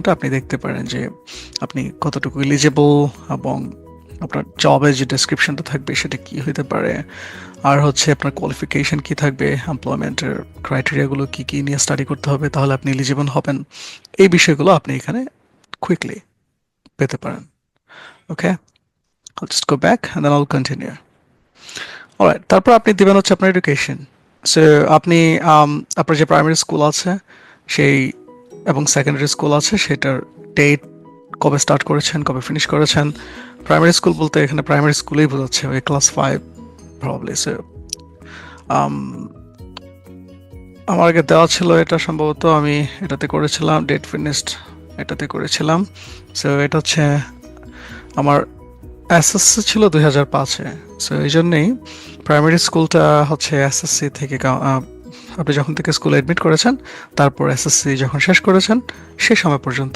ডকুমেন্টে আপনি দেখতে পারেন যে আপনি কতটুকু এলিজিবল এবং আপনার জবের যে ডেসক্রিপশনটা থাকবে সেটা কি হইতে পারে, আর হচ্ছে আপনার কোয়ালিফিকেশন কি থাকবে, এমপ্লয়মেন্টের ক্রাইটেরিয়াগুলো কি কি নিয়ে স্টাডি করতে হবে তাহলে আপনি এলিজিবল হবেন, এই বিষয়গুলো আপনি এখানে কুইকলি পেতে পারেন। ওকে, I'll just go back and then I'll continue. Alright, তারপর আপনি দিবেন হচ্ছে আপনার এডুকেশন। সো আপনি আপনার যে প্রাইমারি স্কুল আছে সেই এবং সেকেন্ডারি স্কুল আছে সেটার ডেট, কবে স্টার্ট করেছেন, কবে ফিনিশ করেছেন। প্রাইমারি স্কুল বলতে এখানে প্রাইমারি স্কুলেই বোঝাচ্ছে, ওই ক্লাস 5 প্রবলি। সো আমার আগে দেওয়া ছিল এটা, সম্ভবত আমি এটাতে করেছিলাম, ডেট ফিনিশড এটাতে করেছিলাম। সো এটা হচ্ছে আমার এসএসসি ছিল 2005-এ। সো এই জন্যেই প্রাইমারি স্কুলটা হচ্ছে এসএসসি থেকে আপনি যখন থেকে স্কুলে অ্যাডমিট করেছেন তারপর এসএসসি যখন শেষ করেছেন সে সময় পর্যন্ত